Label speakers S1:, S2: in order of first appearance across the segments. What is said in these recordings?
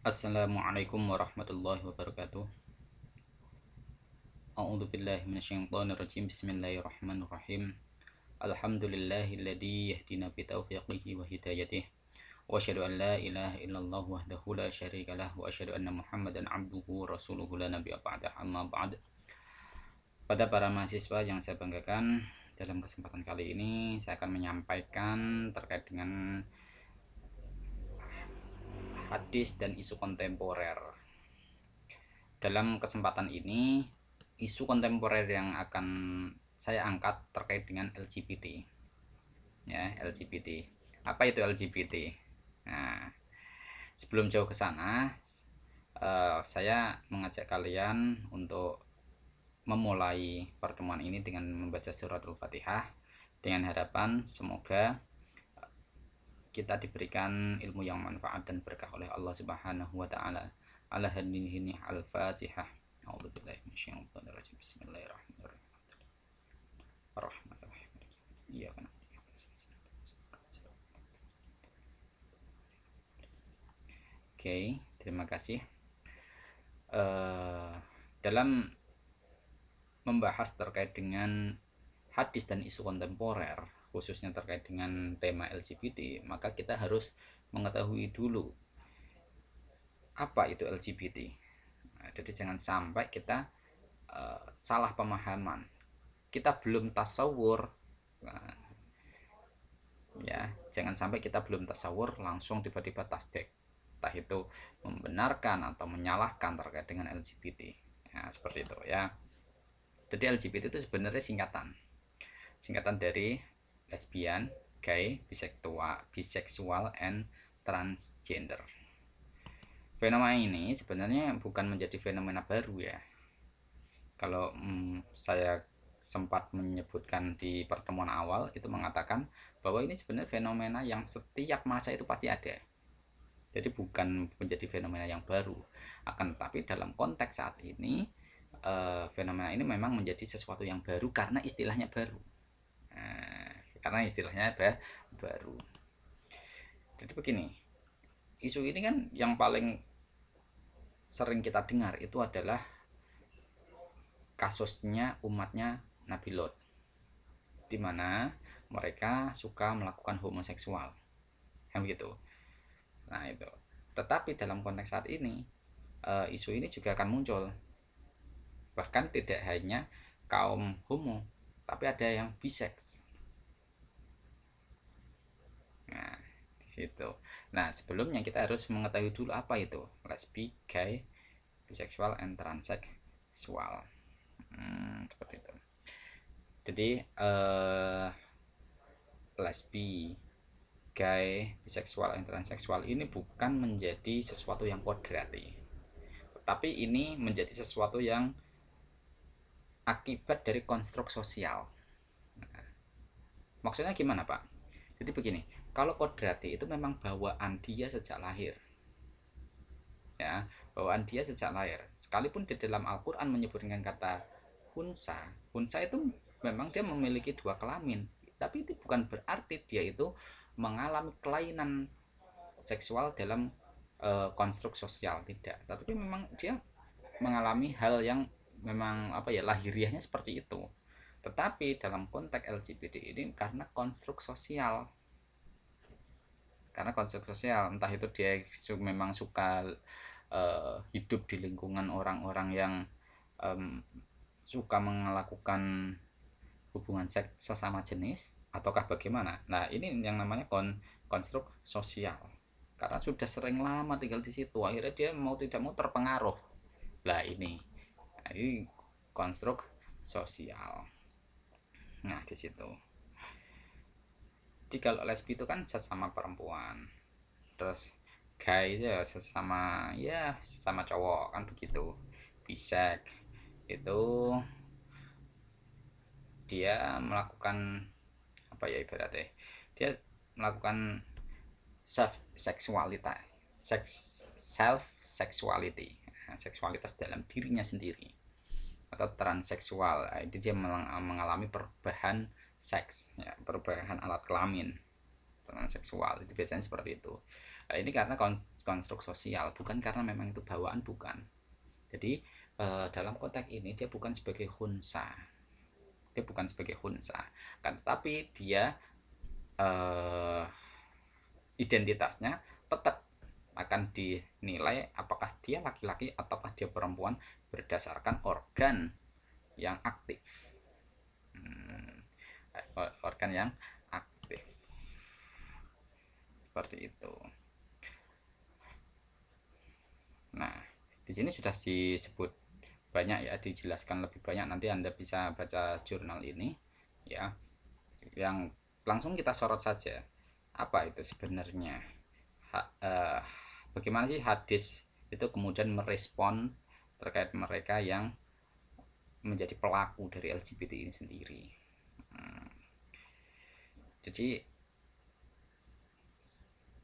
S1: Assalamualaikum warahmatullahi wabarakatuh. A'udzu billahi minasyaitonir rajim. Bismillahirrahmanirrahim. Alhamdulillahilladzi yahdina bi taufiqihi wa hidayatihi. Wa asyhadu an la ilaha illallah wahdahu la syarikalah wa asyhadu anna Muhammadan abduhu wa rasuluhu la nabiyya ba'dah. Amma ba'd. Pada para mahasiswa yang saya banggakan, dalam kesempatan kali ini saya akan menyampaikan terkait dengan hadis dan isu kontemporer. Dalam kesempatan ini, isu kontemporer yang akan saya angkat terkait dengan LGBT. Ya, LGBT. Apa itu LGBT? Nah, sebelum jauh ke sana, saya mengajak kalian untuk memulai pertemuan ini dengan membaca suratul Fatihah dengan harapan semoga kita diberikan ilmu yang manfaat dan berkah oleh Allah Subhanahu wa taala. Ala hadinihi al-Fatihah. A'udzubillahi minasyaitonirrajim. Bismillahirrahmanirrahim. Ar-Rahmanirrahim. Iya kan. Oke, terima kasih. Dalam membahas terkait dengan hadis dan isu kontemporer, khususnya terkait dengan tema LGBT, maka kita harus mengetahui dulu apa itu LGBT. Nah, jadi jangan sampai kita salah pemahaman. Kita belum tasawur, nah, ya jangan sampai kita belum tasawur langsung tiba-tiba tasdek, entah itu membenarkan atau menyalahkan terkait dengan LGBT. Ya, seperti itu ya. Jadi LGBT itu sebenarnya singkatan dari lesbian, gay, biseksual, and transgender. Fenomena ini sebenarnya bukan menjadi fenomena baru ya. Kalau saya sempat menyebutkan di pertemuan awal itu mengatakan bahwa ini sebenarnya fenomena yang setiap masa itu pasti ada. Jadi bukan menjadi fenomena yang baru. Akan tetapi dalam konteks saat ini fenomena ini memang menjadi sesuatu yang baru karena istilahnya baru. Karena istilahnya baru. Jadi begini, isu ini kan yang paling sering kita dengar itu adalah kasusnya umatnya Nabi Lot, di mana mereka suka melakukan homoseksual, yang begitu. Nah itu. Tetapi dalam konteks saat ini, isu ini juga akan muncul. Bahkan tidak hanya kaum homo, tapi ada yang biseks. Nah, di situ. Nah, sebelumnya kita harus mengetahui dulu apa itu lesbi, gay, biseksual, and transseksual. Seperti itu. Jadi lesbi, gay, biseksual, dan transseksual ini bukan menjadi sesuatu yang kodrati, tapi ini menjadi sesuatu yang akibat dari konstruk sosial. Nah, maksudnya gimana Pak? Jadi begini, kalau kodrati itu memang bawaan dia sejak lahir, ya bawaan dia sejak lahir. Sekalipun di dalam Al-Quran menyebutkan kata hunsa, hunsa itu memang dia memiliki dua kelamin, tapi itu bukan berarti dia itu mengalami kelainan seksual dalam konstruk sosial, tidak. Tapi memang dia mengalami hal yang memang apa ya lahiriahnya seperti itu. Tetapi dalam konteks LGBT ini karena konstruk sosial, entah itu dia memang suka hidup di lingkungan orang-orang yang suka melakukan hubungan seks sesama jenis ataukah bagaimana. Nah ini yang namanya konstruk sosial, karena sudah sering lama tinggal di situ akhirnya dia mau tidak mau terpengaruh. Nah ini konstruk sosial. Nah di situ. Jadi kalau lesbi itu kan sesama perempuan, terus gay itu ya sesama cowok kan begitu. Bisek itu dia melakukan apa ya ibaratnya, dia melakukan self seksuality, seksualitas dalam dirinya sendiri, atau transseksual. Itu dia mengalami perubahan seks ya, perubahan alat kelamin, transseksual itu biasanya seperti itu. Nah, ini karena konstruk sosial, bukan karena memang itu bawaan, bukan. Jadi dalam konteks ini dia bukan sebagai khunsa, kan, tapi dia identitasnya tetap akan dinilai apakah dia laki-laki ataukah dia perempuan berdasarkan organ yang aktif. Organ yang aktif seperti itu. Nah, di sini sudah disebut banyak ya, dijelaskan lebih banyak, nanti Anda bisa baca jurnal ini ya. Yang langsung kita sorot saja, apa itu sebenarnya bagaimana sih hadis itu kemudian merespon terkait mereka yang menjadi pelaku dari LGBT ini sendiri. Jadi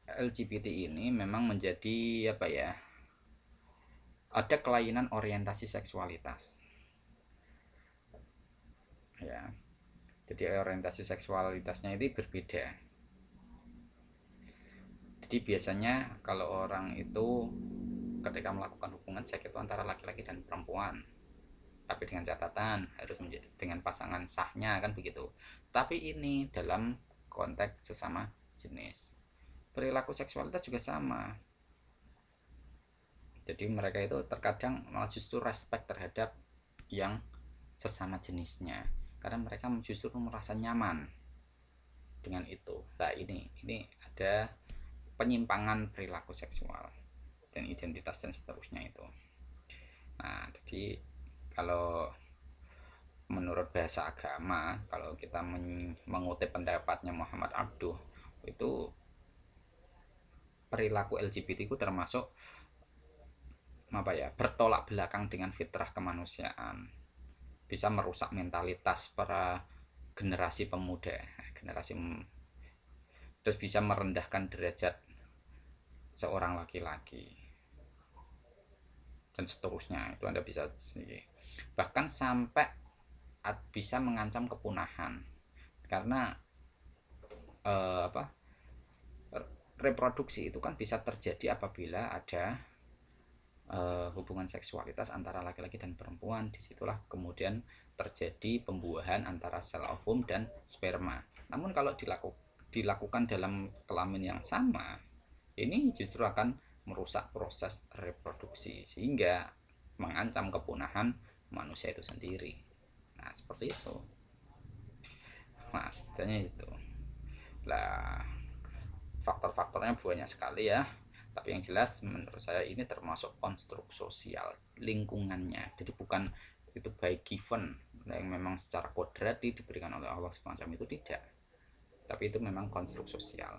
S1: LGBT ini memang menjadi apa ya, ada kelainan orientasi seksualitas ya. Jadi orientasi seksualitasnya itu berbeda. Jadi biasanya kalau orang itu ketika melakukan hubungan seks itu antara laki-laki dan perempuan, tapi dengan catatan harus menjadi dengan pasangan sahnya, kan begitu. Tapi ini dalam konteks sesama jenis. Perilaku seksualitas juga sama. Jadi mereka itu terkadang malah justru respect terhadap yang sesama jenisnya, karena mereka justru merasa nyaman dengan itu. Nah, ini ada penyimpangan perilaku seksual dan identitas dan seterusnya itu. Nah, jadi kalau menurut bahasa agama, kalau kita mengutip pendapatnya Muhammad Abduh, itu perilaku LGBT itu termasuk apa ya, bertolak belakang dengan fitrah kemanusiaan, bisa merusak mentalitas para generasi pemuda, terus bisa merendahkan derajat seorang laki-laki dan seterusnya. Itu Anda bisa sendiri, bahkan sampai bisa mengancam kepunahan, karena reproduksi itu kan bisa terjadi apabila ada hubungan seksualitas antara laki-laki dan perempuan. Disitulah kemudian terjadi pembuahan antara sel ovum dan sperma. Namun kalau dilakukan dalam kelamin yang sama, ini justru akan merusak proses reproduksi sehingga mengancam kepunahan manusia itu sendiri. Nah, seperti itu. Maksudnya itu. Lah, faktor-faktornya banyak sekali ya. Tapi yang jelas menurut saya ini termasuk konstruk sosial lingkungannya. Jadi bukan itu by given yang memang secara kodrati diberikan oleh Allah semacam itu, tidak. Tapi itu memang konstruk sosial.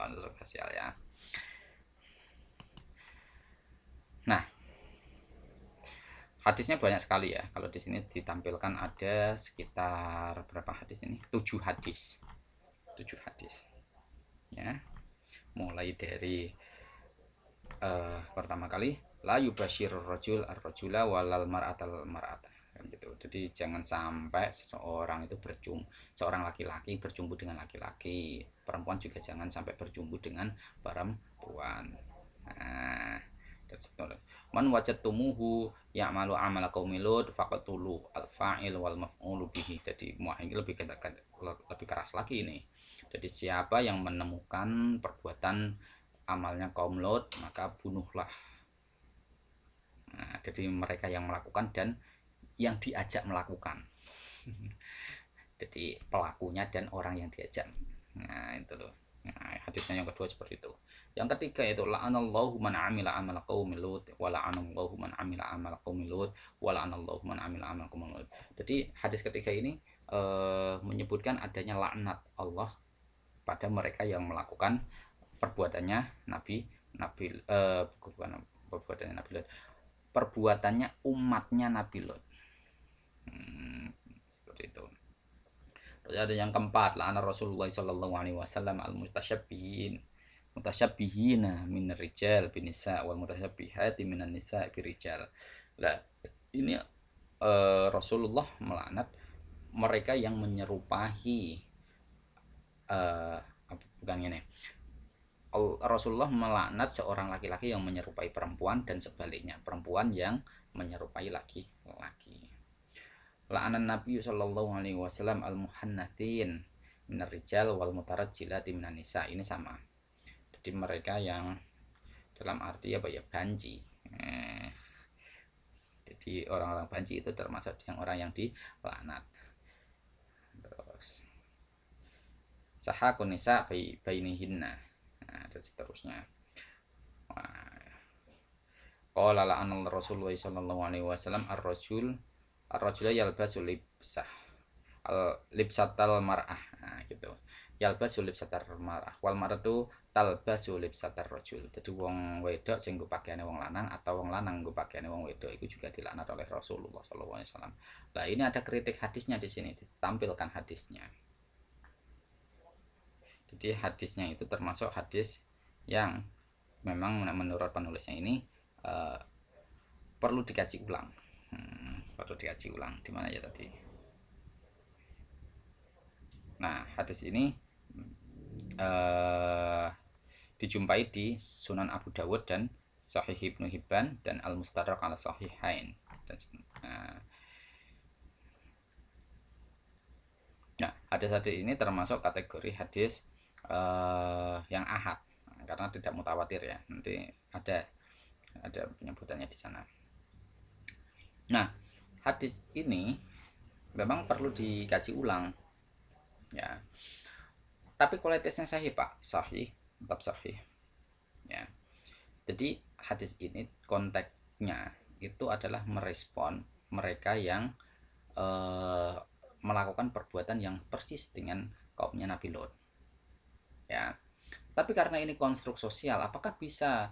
S1: Konstruk sosial ya. Nah, hadisnya banyak sekali ya. Kalau di sini ditampilkan ada sekitar berapa hadis ini? 7 hadis. 7 hadis. Ya. Mulai dari pertama kali la yubashirur rajul ar-rajula walal mar'atal mar'ata, gitu. Jadi jangan sampai seorang laki-laki berjumpa dengan laki-laki, perempuan juga jangan sampai berjumpa dengan perempuan. Nah, man wajadtumuhu ya'malu amala qaumil lut faqatulu al-fa'il wal maf'ulu bihi. Jadi ini lebih keras lagi ini. Jadi siapa yang menemukan perbuatan amalnya kaum Lot, maka bunuhlah. Nah, jadi mereka yang melakukan dan yang diajak melakukan. Jadi pelakunya dan orang yang diajak. Nah, itu loh. Nah, hadisnya yang kedua seperti itu. Yang ketiga itu la'anallahu man 'amila 'amala qaumil lut wa la'anallahu man 'amila 'amala qaumil lut wa la'anallahu man 'amila 'amala qaumil lut. Jadi hadis ketiga ini menyebutkan adanya laknat Allah pada mereka yang melakukan perbuatannya perbuatannya umatnya Nabi Lot. Seperti itu. Terus ada yang keempat, la'ana Rasulullah sallallahu alaihi wasallam al mutasyabbihina min rijal bin nisa wal mutasyabbihati minan nisa birijal. Lah, ini Rasulullah melaknat mereka yang menyerupai bukan ini. Rasulullah melaknat seorang laki-laki yang menyerupai perempuan dan sebaliknya perempuan yang menyerupai laki-laki. La'anan Nabi sallallahu alaihi wasallam al-muhannatin minar rijal wal mutarajjilati minan nisa. Ini sama. Jadi mereka yang dalam arti apa ya, banci. Jadi orang-orang banci itu termasuk yang orang yang dilaknat. Terus sahakun nisa bainihinna. Nah, dan seterusnya. Qala la'anal Rasulullah sallallahu alaihi wasallam ar-rajula yalbasu libsatal mar'ah. Nah, gitu. Yalbasu libsatar mar'ah wal mar'atu talbasu libsatar rajul. Jadi wong wedok sing nggo pakaiane wong lanang atau wong lanang nggo pakaiane wong wedok itu juga dilaknat oleh Rasulullah sallallahu alaihi wasallam. Nah, ini ada kritik hadisnya di sini, ditampilkan hadisnya. Jadi hadisnya itu termasuk hadis yang memang menurut penulisnya ini perlu dikaji ulang. Perlu dikaji ulang. Di mana ya tadi? Nah, hadis ini dijumpai di Sunan Abu Dawud dan Sahih Ibnu Hibban dan Al-Mustadrak ala Sahihain. Nah, hadis-hadis ini termasuk kategori hadis yang ahad, karena tidak mutawatir ya. Nanti ada penyebutannya di sana. Nah, hadis ini memang perlu dikaji ulang ya. Tapi kualitasnya sahih Pak, sahih, tetap sahih ya. Jadi hadis ini konteksnya itu adalah merespon mereka yang melakukan perbuatan yang persis dengan kaumnya Nabi Lot ya. Tapi karena ini konstruk sosial, apakah bisa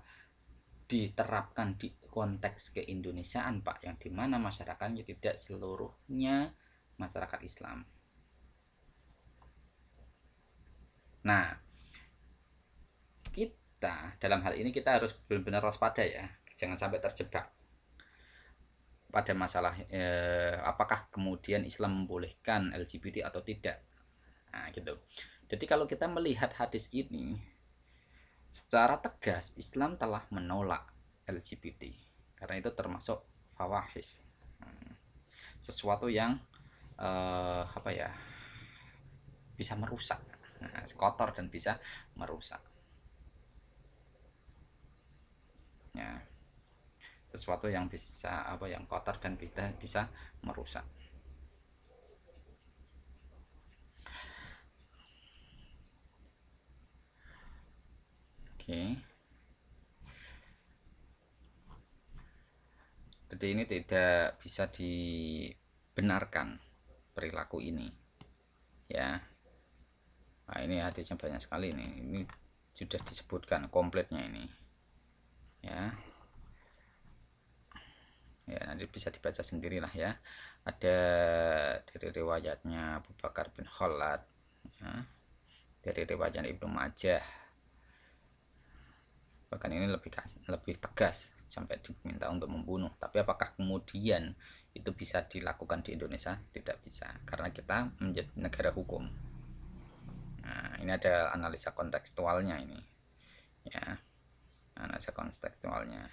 S1: diterapkan di konteks keindonesiaan Pak, yang dimana masyarakatnya tidak seluruhnya masyarakat Islam? Nah, kita dalam hal ini kita harus benar-benar waspada ya, jangan sampai terjebak pada masalah apakah kemudian Islam membolehkan LGBT atau tidak. Nah, gitu. Jadi kalau kita melihat hadis ini secara tegas, Islam telah menolak LGBT karena itu termasuk fawahish, sesuatu yang apa ya, bisa merusak, kotor dan bisa merusak ya, sesuatu yang bisa apa, yang kotor dan bisa merusak. Oke. Jadi ini tidak bisa dibenarkan perilaku ini ya. Nah, ini hadisnya banyak sekali nih. Ini sudah disebutkan kompletnya ini ya. Ya, nanti bisa dibaca sendirilah ya. Ada dari riwayatnya Abu Bakar bin Khalad ya, dari riwayatnya Ibnu Majah. Bahkan ini lebih tegas sampai diminta untuk membunuh. Tapi apakah kemudian itu bisa dilakukan di Indonesia? Tidak bisa, karena kita menjadi negara hukum. Nah, ini ada analisa kontekstualnya ini ya, analisa kontekstualnya.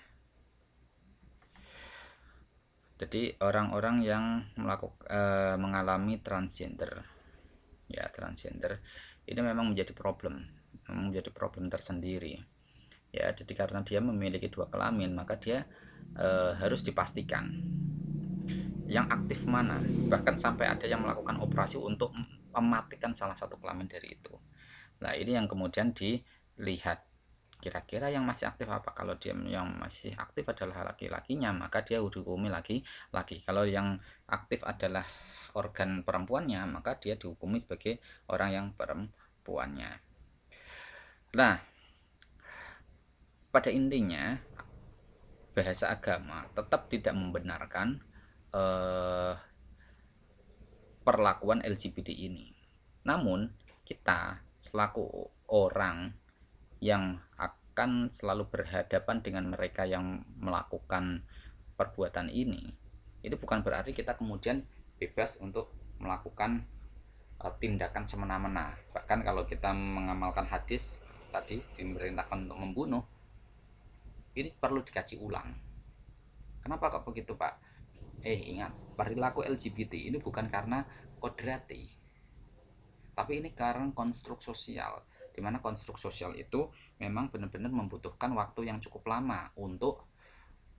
S1: Jadi orang-orang yang mengalami transgender ya, transgender ini memang menjadi problem tersendiri ya. Jadi karena dia memiliki dua kelamin, maka dia harus dipastikan yang aktif mana, bahkan sampai ada yang melakukan operasi untuk mematikan salah satu kelamin dari itu. Nah, ini yang kemudian dilihat, kira-kira yang masih aktif apa. Kalau dia yang masih aktif adalah laki-lakinya, maka dia dihukumi laki-laki. Kalau yang aktif adalah organ perempuannya, maka dia dihukumi sebagai orang yang perempuannya. Nah, pada intinya bahasa agama tetap tidak membenarkan perlakuan LGBT ini. Namun kita selaku orang yang akan selalu berhadapan dengan mereka yang melakukan perbuatan ini bukan berarti kita kemudian bebas untuk melakukan tindakan semena-mena. Bahkan kalau kita mengamalkan hadis tadi diperintahkan untuk membunuh, ini perlu dikaji ulang. Kenapa kok begitu Pak? Ingat, perilaku LGBT ini bukan karena kodrati, tapi ini karena konstruk sosial, dimana konstruk sosial itu memang benar-benar membutuhkan waktu yang cukup lama untuk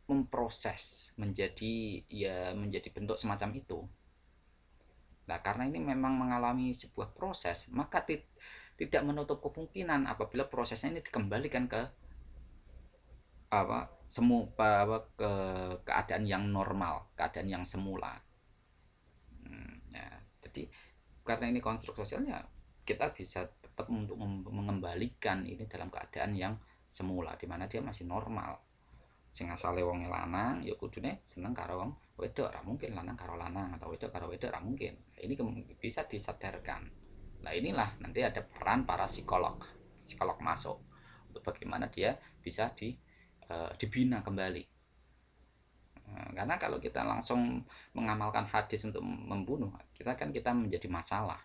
S1: memproses menjadi bentuk semacam itu. Nah, karena ini memang mengalami sebuah proses, maka tidak menutup kemungkinan apabila prosesnya ini dikembalikan ke ke keadaan yang normal, keadaan yang semula. Ya, jadi karena ini konstruk sosialnya, kita bisa tetap untuk mengembalikan ini dalam keadaan yang semula, di mana dia masih normal. Sing asale wong lanang ya kudune seneng karo wong wedok, ora mungkin lanang karo lanang atau wedok karo wedok, ora mungkin. Ini bisa disadarkan. Nah, inilah nanti ada peran para psikolog masuk untuk bagaimana dia bisa dibina kembali. Karena kalau kita langsung mengamalkan hadis untuk membunuh, kita menjadi masalah.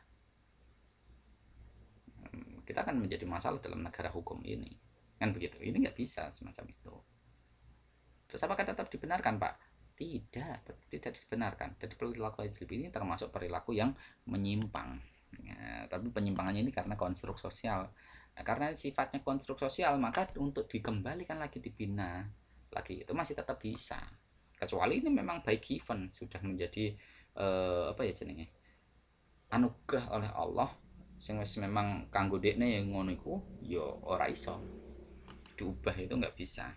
S1: Kita akan menjadi masalah dalam negara hukum ini, kan begitu. Ini nggak bisa semacam itu. Terus apakah tetap dibenarkan Pak? Tidak dibenarkan. Jadi perilaku LGBT ini termasuk perilaku yang menyimpang. Ya, tapi penyimpangannya ini karena konstruk sosial. Nah, karena sifatnya konstruk sosial, maka untuk dikembalikan lagi, dibina lagi, itu masih tetap bisa. Kecuali ini memang by given, sudah menjadi anugerah oleh Allah, sing wis memang kanggo dekne yang ngono iku ya ora iso diubah, itu nggak bisa.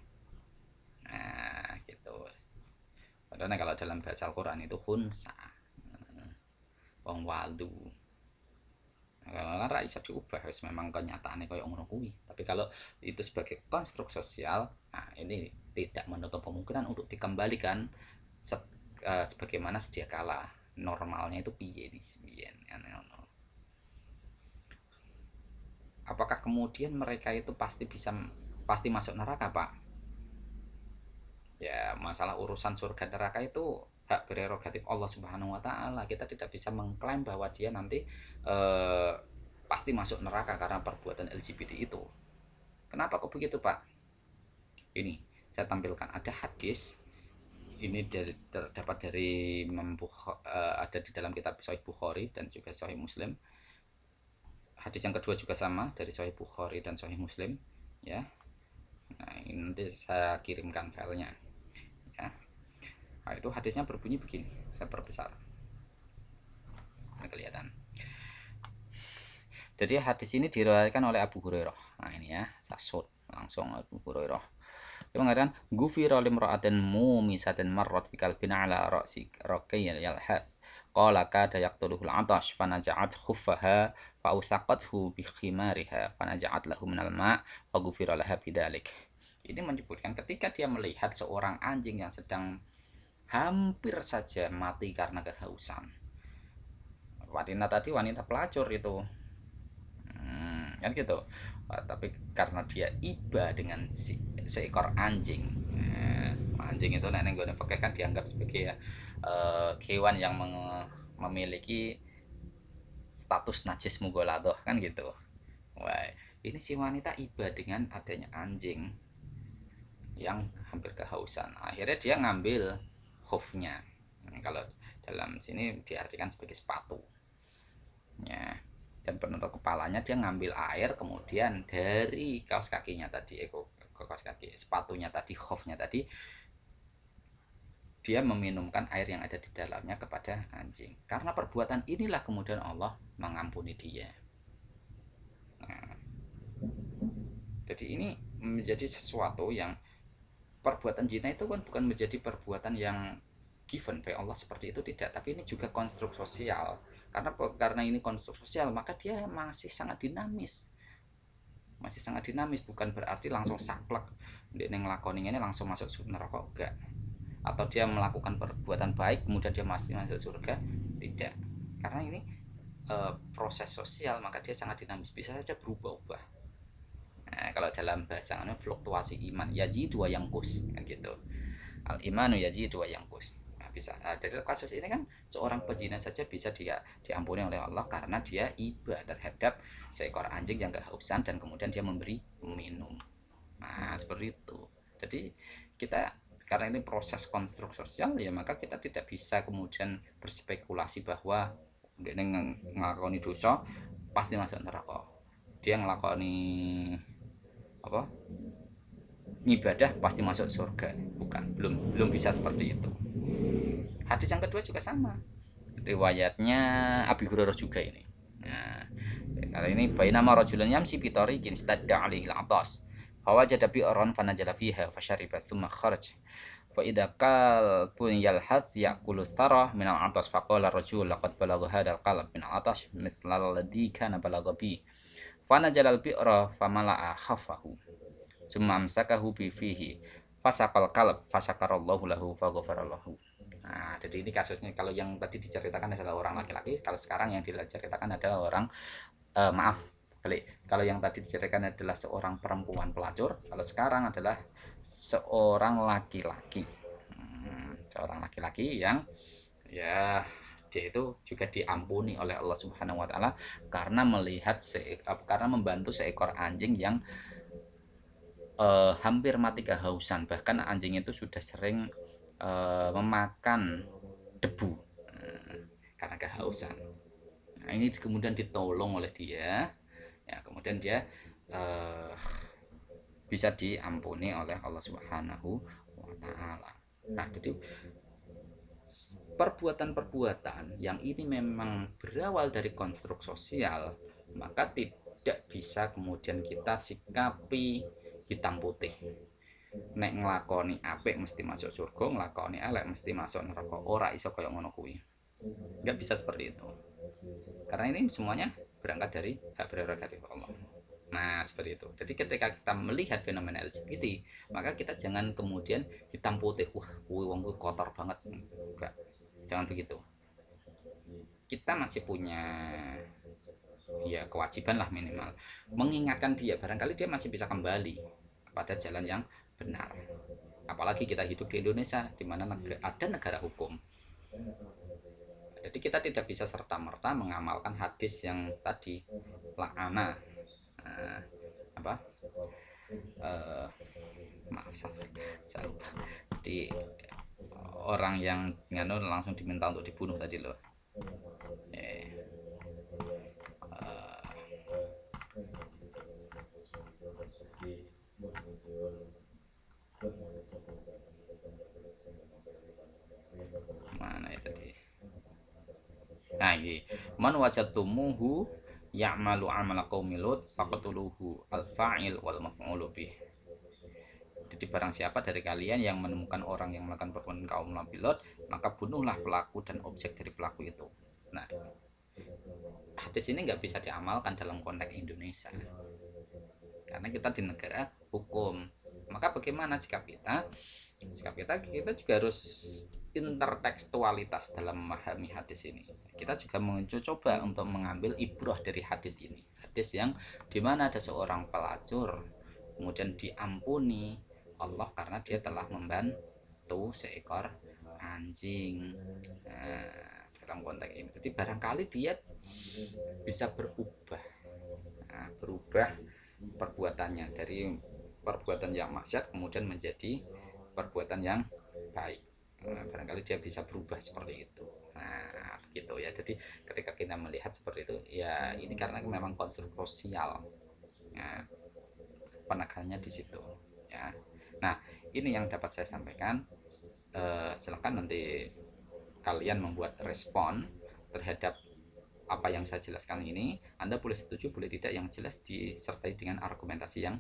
S1: Nah, gitu. Padahal kalau dalam bahasa Al-Quran itu hunsa, wong walu. Kalau ora iso diubah, wis memang kenyataannya kayak ngono kuwi. Tapi kalau itu sebagai konstruk sosial, nah ini tidak menutup kemungkinan untuk dikembalikan sebagaimana sedia kala. Normalnya itu piye di sembian. Apakah kemudian mereka itu pasti masuk neraka, Pak? Ya, masalah urusan surga neraka itu hak prerogatif Allah Subhanahu wa taala. Kita tidak bisa mengklaim bahwa dia nanti pasti masuk neraka karena perbuatan LGBT itu. Kenapa kok begitu, Pak? Ini saya tampilkan ada hadis, ini terdapat dari ada di dalam kitab Sahih Bukhari dan juga Sahih Muslim. Hadis yang kedua juga sama dari Sahih Bukhari dan Sahih Muslim, ya. Nah, ini nanti saya kirimkan filenya. Ya. Nah, itu hadisnya berbunyi begini, saya perbesar. Ini kelihatan. Jadi hadis ini diriwayatkan oleh Abu Hurairah. Nah, ini ya, sasut langsung Abu Hurairah. Dia mengatakan, "Ghufira limra'atin mumisatin marrat fi kalbin ala ra'si raqiyal yalhad. Qala kada yaqtuluhul 'atash fanaja'at khuffaha fa usaqathu bi khimariha fanaja'at lahu minal ma' wa ghufira laha bidzalik." Ini menyebutkan ketika dia melihat seorang anjing yang sedang hampir saja mati karena kehausan. Wanita pelacur itu, kan gitu. Tapi karena dia iba dengan seekor anjing. Anjing itu nek nggone fikih kan dianggap sebagai hewan yang memiliki status najis mughaladhah, kan gitu. Wah, ini si wanita iba dengan adanya anjing yang hampir kehausan. Akhirnya dia ngambil khufnya. Kalau dalam sini diartikan sebagai sepatu. Ya, dan penutup kepalanya dia ngambil air, kemudian dari kaos kakinya tadi, kaos kaki, sepatunya tadi, khufnya tadi, dia meminumkan air yang ada di dalamnya kepada anjing. Karena perbuatan inilah kemudian Allah mengampuni dia. Nah, jadi ini menjadi sesuatu yang perbuatan zina itu kan bukan menjadi perbuatan yang given by Allah seperti itu, tidak, tapi ini juga konstruk sosial. Karena ini konstruk sosial, maka dia masih sangat dinamis. Bukan berarti langsung saklek dia ngelakoni ini langsung masuk neraka, enggak. Atau dia melakukan perbuatan baik kemudian dia masih masuk surga, tidak. Karena ini proses sosial, maka dia sangat dinamis, bisa saja berubah-ubah. Nah, kalau dalam bahasa fluktuasi iman yazidu wa yanqus, kan gitu. Al imanu yazidu wa yanqus. Nah, bisa. Dari kasus ini kan seorang pezina saja bisa diampuni oleh Allah karena dia iba terhadap seekor anjing yang kehausan dan kemudian dia memberi minum. Nah, seperti itu. Jadi kita, karena ini proses konstruk sosial ya, maka kita tidak bisa kemudian berspekulasi bahwa dia ngelakoni dosa pasti masuk neraka. Dia ngelakoni apa? Ibadah pasti masuk surga. Bukan, belum bisa seperti itu. Hadis yang kedua juga sama. Riwayatnya Abi Hurairah juga ini. Nah, kali ini bainama rajulun yamsi bi tariqin istadda alaihi al-atas. Fawajada bi'ran fanajala fiha fashariba thumma kharaj. Fa idza qalbun yalhad yaqulu thara min al-atas faqala rajul laqad balagha hadzal qalb min al-atas mithla alladhi kana balagha bi. Fanajala al-bi'ra famala'a khafahu. Summa amsakahu bi fihi. Fasaqal qalb fasakarallahu lahu faghfara lahu. Nah, jadi ini kasusnya, kalau yang tadi diceritakan adalah orang laki-laki, kalau sekarang yang diceritakan adalah orang maaf, balik. Kalau yang tadi diceritakan adalah seorang perempuan pelacur, kalau sekarang adalah seorang laki-laki. Seorang laki-laki yang ya dia itu juga diampuni oleh Allah Subhanahu wa taala karena karena membantu seekor anjing yang hampir mati kehausan. Bahkan anjing itu sudah sering memakan debu karena kehausan. Nah, ini kemudian ditolong oleh dia, ya kemudian dia bisa diampuni oleh Allah Subhanahu wa taala. Nah, jadi perbuatan-perbuatan yang ini memang berawal dari konstruk sosial, maka tidak bisa kemudian kita sikapi hitam putih. Nek nglakoni apik mesti masuk surga, nglakoni elek mesti masuk neraka. Ora iso kaya ngono kuwi. Enggak bisa seperti itu. Karena ini semuanya berangkat dari hak prerogatif Allah. Nah, seperti itu. Jadi ketika kita melihat fenomena LGBT, maka kita jangan kemudian hitam putih, wah, kuwi wong kuwi kotor banget. Enggak. Jangan begitu. Kita masih punya ya kewajiban lah minimal mengingatkan dia, barangkali dia masih bisa kembali kepada jalan yang benar. Apalagi kita hidup di Indonesia di mana ada negara hukum. Jadi kita tidak bisa serta-merta mengamalkan hadis yang tadi la'ana apa maaf saya lupa. Jadi orang yang langsung diminta untuk dibunuh tadi loh. Mana itu tadi? Nah, ini man wajadtumuhu ya'malu amala qaumi lut faqtuluhu al-fa'il wal maf'ulu bih. Jadi barang siapa dari kalian yang menemukan orang yang melakukan perbuatan kaum Nabi Lot, maka bunuhlah pelaku dan objek dari pelaku itu. Nah, hadis ini nggak bisa diamalkan dalam konteks Indonesia karena kita di negara hukum. Maka bagaimana sikap kita? Sikap kita juga harus intertekstualitas dalam memahami hadis ini. Kita juga mencoba untuk mengambil ibrah dari hadis ini. Hadis yang dimana ada seorang pelacur kemudian diampuni Allah karena dia telah membantu seekor anjing. Nah, dalam konteks ini, jadi barangkali dia bisa berubah, berubah perbuatannya dari perbuatan yang maksiat kemudian menjadi perbuatan yang baik. Nah, barangkali dia bisa berubah seperti itu. Nah, gitu ya. Jadi ketika kita melihat seperti itu, ya ini karena memang konstruk sosial. Nah, penekannya di situ. Ya. Nah, ini yang dapat saya sampaikan. Silakan nanti kalian membuat respon terhadap apa yang saya jelaskan ini. Anda boleh setuju, boleh tidak, yang jelas disertai dengan argumentasi yang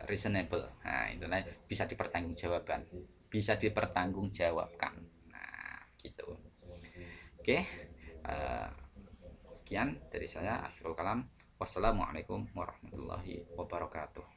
S1: reasonable. Nah, itu bisa dipertanggungjawabkan. Nah, gitu. Oke. Sekian dari saya, akhirul kalam. Wassalamualaikum warahmatullahi wabarakatuh.